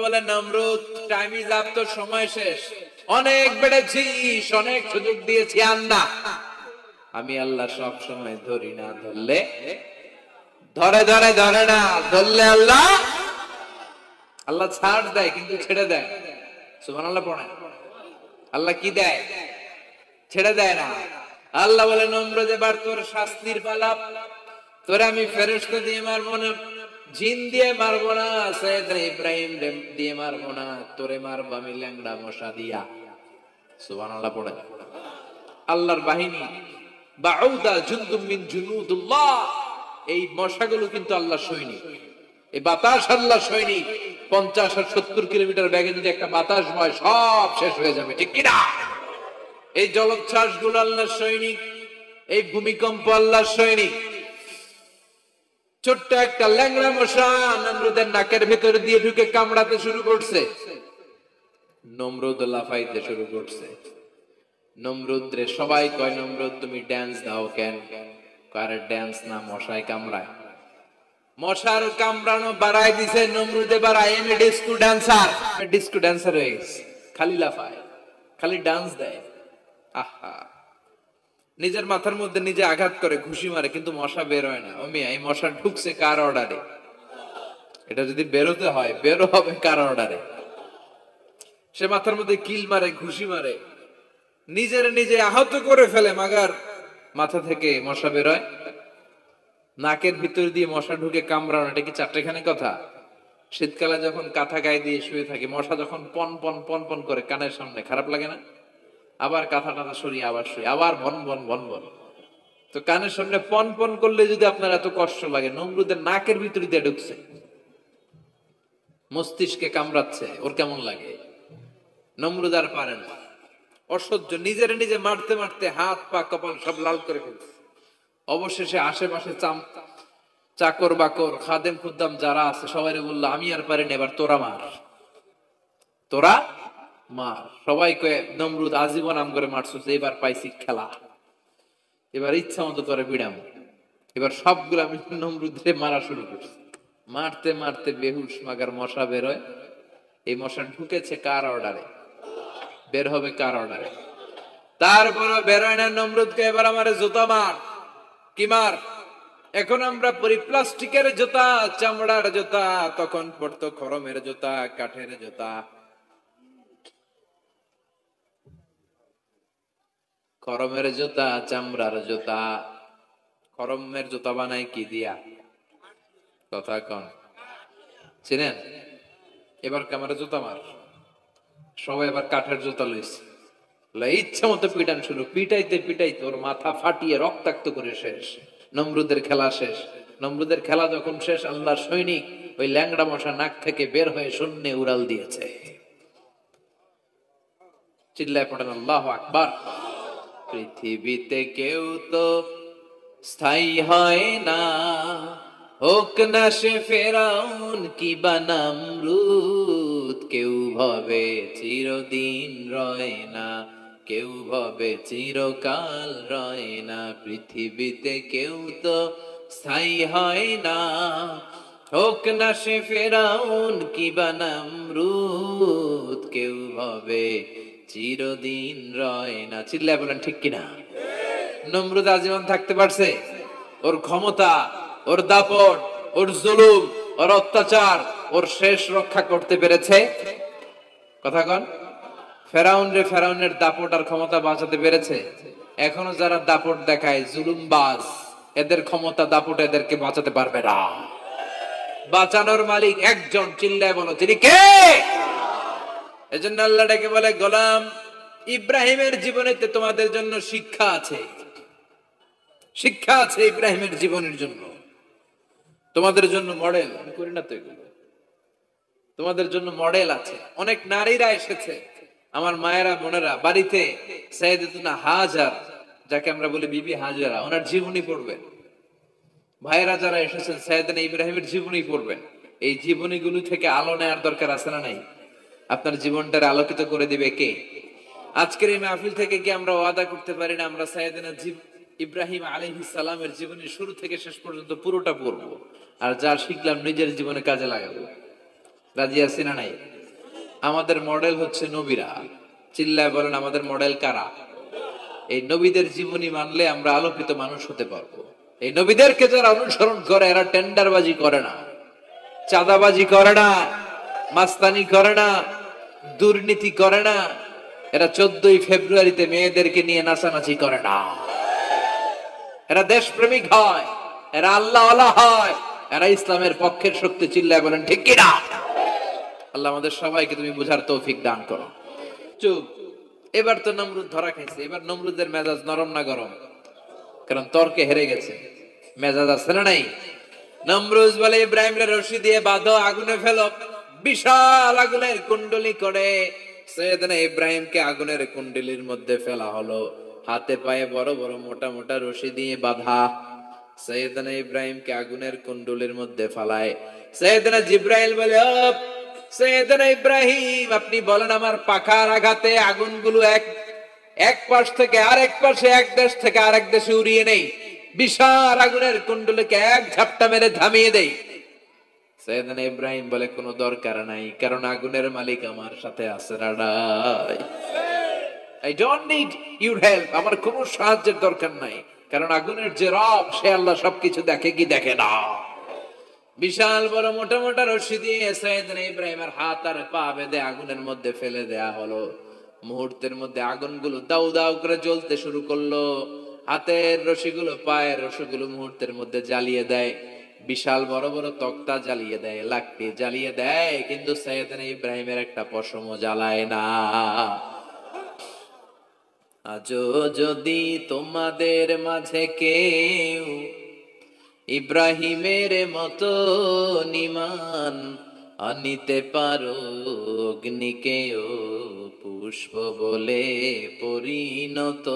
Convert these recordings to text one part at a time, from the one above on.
বলে নমরুদ, time is up, তো সময় শেষ, অনেক বেড়েছিস, অনেক সুযোগ দিয়েছি, আল্লাহ আমি আল্লাহ সব সময় ধরি না, ধরলে ধরে ধরে ধরে না, ধরলে আল্লাহ আল্লাহ ছাড় দেয় কিন্তু ছেড়ে দেয়। সুবহানাল্লাহ পড়েন। আল্লাহ কি দেয়? ছেড়ে দেয় না। আল্লাহ বলে নমরুদ, এবার তোর শাস্তির পালা, তোরে আমি ফেরেশতা দিয়ে মারবো না, জিন দিয়ে মারবো না, সাইয়েদনা ইব্রাহিম দিয়ে মারবো না, তোরে মারবো আমি ল্যাংড়া মশা দিয়া। সুবহানাল্লাহ পড়েন। আল্লাহর বাহিনী, বাউদা জুনদুম মিন জুনুদুল্লাহ, এই মশাগুলো কিন্তু আল্লাহর সৈনিক, এই বাতাস আল্লাহর সৈনিক। 50 আর 70 কিলোমিটার বেগে যদি একটা বাতাস বয়, সব শেষ হয়ে যাবে, ঠিক কিনা? এই জলোচ্ছ্বাস গুলো আল্লাহর সৈনিক, এই ভূমিকম্প আল্লাহর সৈনিক। ছোট্ট একটা ল্যাংড়া মশা নমরুদের নাকের ভিতরে দিয়ে ঢুকে কামড়াতে শুরু করছে। নমরুদ লাফাইতে শুরু করছে। নমরুদ রে সবাই কয়, নমরুদ তুমি ড্যান্স দাও কেন? কারে ড্যান্স না, মশায় কামড়ায়। মশার কামড়ানো বাড়াই দিছে নমরুদ, এবার I M A disco dancer, disco dancer হয়ে গেছে। খালি লাফায়, খালি ডান্স দেয়। আহা, নিজের মাথার মধ্যে নিজে আঘাত করে, ঘুষি মারে, কিন্তু মশা বের হয় না। ও মিয়া, এই মশা ঢুকছে কার অর্ডারে? এটা যদি বেরোতে হয়, বেরো হবে কার অর্ডারে? সে মাথার মধ্যে কিল মারে, ঘুষি মারে, নিজের নিজে আহত করে ফেলে, মাগার মাথা থেকে মশা বের হয়। নাকের ভিতর দিয়ে মশা ঢুকে কামড়ানো, এটা কি চারটেখানি কথা? শীতকালে যখন কাঁথা গায়ে দিয়ে শুয়ে থাকি, মশা যখন পন পন পন পন করে কানের সামনে, খারাপ লাগে না? আবার কাঁথা টাথা সরিয়ে আবার শুয়ে, আবার বন বন বন বন। তো কানের সামনে পন পন করলে যদি আপনার এত কষ্ট লাগে, নমরুদের নাকের ভিতর দিয়ে ঢুকছে, মস্তিষ্কে কামড়াচ্ছে, ওর কেমন লাগে? নমরুদ আর পারে না, অসহ্য, নিজের নিজে মারতে মারতে হাত পা কপাল সব লাল করে ফেলছে। অবশেষে আশেপাশে চাকর বাকর খাদেম খুদ্দাম যারা আছে সবাই বললো, আমি আর পারি না, এবার তোরা মার, তোরা মার। সবাই কয়ে, নমরুদ আজীবন আম করে মারছিস, এবার পাইছি খেলা, এবার ইচ্ছা মতো তোরে বিড়াম। এবার সবগুলো আমি নমরুদে মারা শুরু করছি। মারতে মারতে বেহুশ, মাগার মশা বের হয়। এই মশা ঢুকেছে কার অর্ডারে? বের হবে কার অর্ডারে? তারপরে বের হয় না। নমরুদকে এবার আমার জুতা মার। কি মার? এখন আমরা পরি প্লাস্টিকের জুতা, চামড়ার জুতা, তখন পড়তো খরমের জুতা, কাঠের জুতা। খরমের জুতা, চামড়ার জুতা। খরমের জুতা বানায় কি দিয়া? কথা কন, চিনেন? এবার ক্যামেরা জুতা মার। সবাই এবার কাঠের জুতা লইছে, ইচ্ছা মতো পিটান শুরু। পিটাইতে পিটাইতে ওর মাথা ফাটিয়ে রক্তাক্ত করে শেষ। নমরুদের খেলা শেষ। নমরুদের খেলা যখন শেষ, আল্লাহর সৈনিক ওই ল্যাংড়া মশা নাক থেকে বের হয়ে শূন্যে উড়াল দিয়েছে। চিল্লায় পড়েন আল্লাহু আকবার। পৃথিবীতে কেউ তো স্থায়ী হয় না, হোক না সে ফেরাউন কিবা নমরুদ, কেউ ভাবে চিরদিন রয় না, কেউ ভাবে চিরকাল রয় না। পৃথিবীতে কেউ তো স্থায়ী হয় না, হোক না সে ফেরাউন কিবা নমরুদ, কেউ ভাবে চিরদিন রয় না। চিল্লায় বলেন ঠিক কিনা? নমরুদ আজীবন থাকতে পারছে? ওর ক্ষমতা, ওর দাপট, ওর জুলুম, ওর অত্যাচার, ওর শেষ রক্ষা করতে পেরেছে? কথা কন। ফেরাউনের দাপট আর ক্ষমতা বাঁচাতে পেরেছে? এখনো যারা দাপট দেখায়, জুলুমবাজ, এদের ক্ষমতা দাপট এদেরকে বাঁচাতে পারবে না। বাঁচানোর মালিক একজন, চিল্লায় বলো তিনি কে? এজন্য আল্লাহ ডেকে বলে, গোলাম ইব্রাহিমের জীবনেতে তোমাদের জন্য শিক্ষা আছে, শিক্ষা আছে ইব্রাহিমের জীবনের জন্য, তোমাদের জন্য মডেল। আমি করি না তো এগুলো, তোমাদের জন্য মডেল আছে। অনেক নারীরা এসেছে, আমার মায়েরা বোনেরা, বাড়িতে সাইয়েদাতুনা হাজার, যাকে আমরা বলি বিবি হাজারা, ওনার জীবনী পড়বেন। ভাইয়েরা যারা এসেছেন, সাইয়েদনা ইব্রাহিমের জীবনী পড়বেন। এই জীবনীগুলো থেকে আলো নেওয়ার দরকার আছে না নাই? আপনার জীবনটার আলোকিত করে দিবে কে? আজকের এই মাহফিল থেকে কি আমরা ওয়াদা করতে পারি না আমরা সাইয়েদনা ইব্রাহিম আলাইহিস সালামের জীবনের শুরু থেকে শেষ পর্যন্ত পুরোটা পড়বো, আর যা শিখলাম নিজের জীবনে কাজে লাগাবো? রাজি আছি না নাই? আমাদের মডেল হচ্ছে নবীরা। চিল্লায় বলেন আমাদের মডেল কারা? এই নবীদের জীবনী মানলে আমরা আলোকিত মানুষ হতে পারবো। এই নবীদেরকে যারা অনুসরণ করে এরা টেন্ডারবাজি করে না, চাঁদাবাজি করে না, মাস্তানি করে না, দুর্নীতি করে না। এরা 14ই ফেব্রুয়ারিতে মেয়েদেরকে নিয়ে নাচানাচি করে না। এরা দেশপ্রেমিক হয়, এরা আল্লাহওয়ালা হয়, এরা ইসলামের পক্ষের শক্তি। চিল্লায় বলেন ঠিক কিনা? আল্লাহ আমাদের সবাইকে তুমি বুঝার তৌফিক দান করো। চুপ। এবার তো নমরুদ ধরা খাইছে। এবার নমরুদের মেজাজ নরম না গরম? কারণ তর্কে হেরে গেছে, মেজাজ আছে না নাই? নমরুদ বলে ইব্রাহিমের রশি দিয়ে বাঁধো, আগুনে ফেলো। বিশাল আগুনের কুণ্ডলি করে সৈয়দনা ইব্রাহিমকে আগুনের কুণ্ডলির মধ্যে ফেলা হলো। হাতে পায়ে বড় বড় মোটা মোটা রশি দিয়ে বাঁধা। সৈয়দনা ইব্রাহিমকে আগুনের কুণ্ডলির মধ্যে ফালায়। সৈয়দনা জিব্রাইল বলে, ও সৈয়দনা ইব্রাহিম, আপনি বলেন আমার পাখার আঘাতে আগুনগুলো এক পাশ থেকে আরেক পাশে, এক দেশ থেকে আরেক দেশে উড়িয়ে নেই, বিশাল আগুনের কুণ্ডলীকে এক ঝাপটা মেরে থামিয়ে দেই। সৈয়দনা ইব্রাহিম বলে কোনো দরকার নাই, কারণ আগুনের মালিক আমার সাথে আছে। I don't need your help, আমার কোনো সাহায্যের দরকার নাই, কারণ আগুনের যে রব সে আল্লাহ সবকিছু দেখে কি দেখে না। বিশাল বড় মোটা মোটা রশি দিয়ে সৈয়দনা ইব্রাহিমের হাত আর পা বেঁধে আগুনের মধ্যে ফেলে দেয়া হলো। মুহূর্তের মধ্যে আগুনগুলো দাউ দাউ করে জ্বলতে শুরু করলো। হাতের রশিগুলো, পায়ের রশিগুলো মুহূর্তের মধ্যে জ্বালিয়ে দেয়। বিশাল বড় বড় তক্তা জ্বালিয়ে দেয়, লাকড়ি জ্বালিয়ে দেয়, কিন্তু সৈয়দনা ইব্রাহিমের একটা পশমও জ্বালায় না। আজও যদি তোমাদের মাঝে কেউ ইব্রাহিমের মতো নিমান আনিতে পারো, অগ্নিকেও পুষ্প বলে পরিণত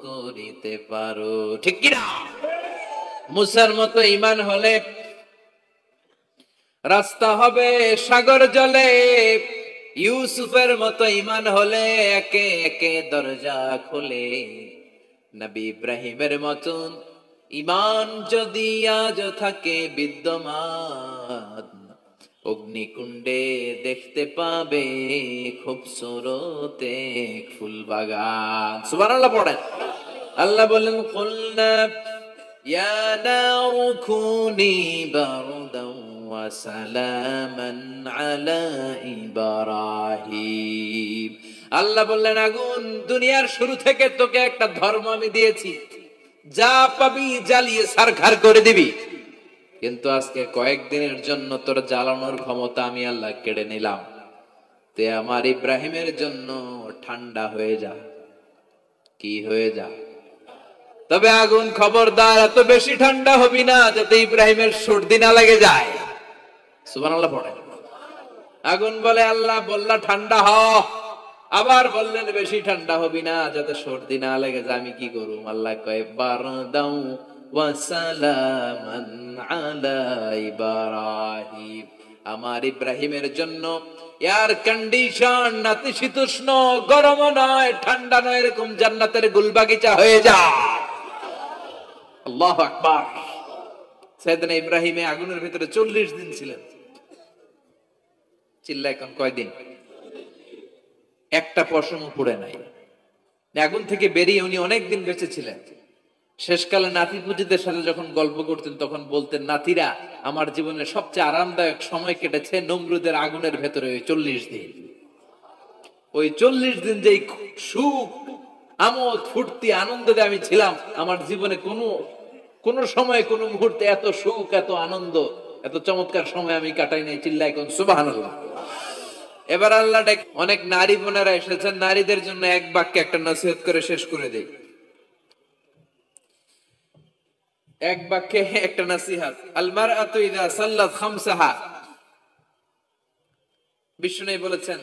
করিতে পারো, ঠিক কিনা? মুসার মতো ঈমান হলে রাস্তা হবে সাগর জলে। ইউসুফের মতো ঈমান হলে একে একে দরজা খুলে। নবী ইব্রাহিমের মতন ঈমান যদি আজ থাকে বিদ্যমান, অগ্নিকুণ্ডে দেখতে পাবে খুবসুরত এক ফুল বাগান। সুবহানাল্লাহ পড়েন। আল্লাহ বলেন, কুলনা ইয়া নারু কুনি বারদান ওয়া সালামান আলা ইব্রাহিম। আল্লাহ বললেন, আগুন, দুনিয়ার শুরু থেকে তোকে একটা ধর্ম আমি দিয়েছি, যা পাবি জ্বালিয়ে ছারখার করে দিবি, কিন্তু আজকে কয়েকদিনের জন্য তোর জ্বালানোর ক্ষমতা আমি আল্লাহ কেড়ে নিলাম। তে আমার ইব্রাহিমের জন্য ঠান্ডা হয়ে যা। কি হয়ে যা? তবে আগুন খবরদার এত বেশি ঠান্ডা হবি না যাতে ইব্রাহিমের সর্দি না লেগে যায়। সুবহানাল্লাহ পড়ে। আগুন বলে, আল্লাহ বললা ঠান্ডা হ, আবার বললেন বেশি ঠান্ডা হবি না যাতে সর্দি না লেগে যায়। আমি কি করুম? আল্লাহ কয়, বারদাউ ওয়া সালামান আলা ইব্রাহিম। আমার ইব্রাহিমের জন্য এয়ার কন্ডিশন, নাতিশীতোষ্ণ, গরম নয়, ঠান্ডা নয়, এরকম জান্নাতের গুলবাগিচা হয়ে যা। আল্লাহু আকবার। সাইয়েদনা ইব্রাহিম আগুনের ভিতরে 40 দিন ছিলেন। চিল্লায় কোন কয়দিন? একটা পশমও পুড়ে নাই। আগুন থেকে বেরিয়ে উনি অনেক দিন বেঁচে ছিলেন। শেষকালে নাতি পুতিদের সাথে যখন গল্প করতেন তখন বলতেন, নাতিরা, আমার জীবনের সবচেয়ে আরামদায়ক সময় কেটেছে নমরুদের আগুনের ভেতরে ওই 40 দিন। ওই 40 দিন যেই সুখ, আমোদ, ফুর্তি, আনন্দে আমি ছিলাম, আমার জীবনে কোনো সময়, কোনো মুহূর্তে এত সুখ, এত আনন্দ, এত চমৎকার সময় আমি কাটাই নাই। চিল্লায় কোন সুবহানাল্লাহ। এবার আল্লাহ অনেক নারী বোনেরা এসেছেন, নারীদের জন্য এক বাক্যে একটা নসিহত করে শেষ করে দেই। এক বাক্যে একটা নসিহত। আল মারআতু ইযা সাল্লাত খামসাহা। বিষ্ণু বলেছেন,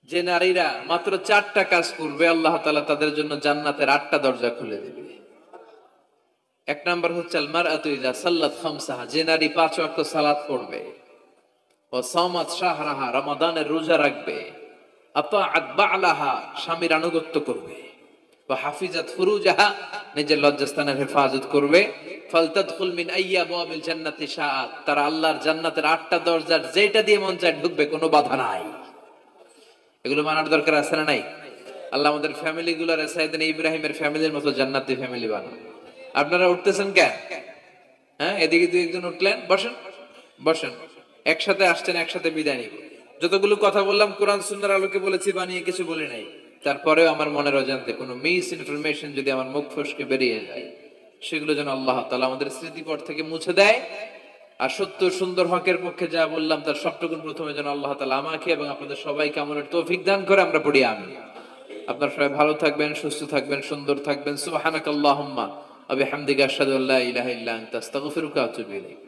যে নারীরা মাত্র 4টা কাজ করবে আল্লাহ তাআলা তাদের জন্য জান্নাতের 8টা দরজা খুলে দেবে। এক নাম্বার হচ্ছে আল মারআতু ইযা সাল্লাত খামসাহা, যে নারী 5 ওয়াক্ত সালাত পড়বে, ও সামাত শাহরাহা, রমাদানের রোজা রাখবে, আতাআত বা'লাহা, স্বামীর আনুগত্য করবে, ওয়া হাফিজাত ফুরুজাহা, নিজের লজ্জাস্থানের হেফাজত করবে, ফালতাদখুল মিন আইয়্যা আবওয়াবিল জান্নাতি শাআত, তারা আল্লাহর জান্নাতের 8টা দরজার যেটা দিয়ে মন চায় ঢুকবে, কোনো বাধা নাই। এগুলো মানার দরকার আছে না নাই? আল্লাহ আমাদের ফ্যামিলি গুলার সাইয়েদনা ইব্রাহিমের ফ্যামিলির মতো জান্নাতি ফ্যামিলি বানান। আপনারা উঠতেছেন কেন? হ্যাঁ, এদিকে দুই একজন উঠলেন, বসেন বসেন, একসাথে আসছেন, একসাথে বিদায় নিব। যতগুলো কথা বললাম কোরআন সুন্নাহর আলোকে বলেছি, বানিয়ে কিছু বলি নাই। তারপরেও আমার মনের অজান্তে কোনো মিস ইনফরমেশন যদি আমার মুখ ফসকে বেরিয়ে যায়, সেগুলো যেন আল্লাহ তাআলা আমাদের স্মৃতিপট থেকে মুছে দেয়। আর সত্য সুন্দর হকের পক্ষে যা বললাম তার সবটুকু প্রথমে যেন আল্লাহ তাআলা আমাকে এবং আপনাদের সবাইকে আমলের তৌফিক দান করে। আমরা পড়ি আমিন। আপনারা সবাই ভালো থাকবেন, সুস্থ থাকবেন, সুন্দর থাকবেন। সুবহানাকাল্লাহুম্মা ওয়া বিহামদিকা আশহাদু আল্লা ইলাহা ইল্লা আনতা আস্তাগফিরুকা ওয়া আতুবু ইলাইক।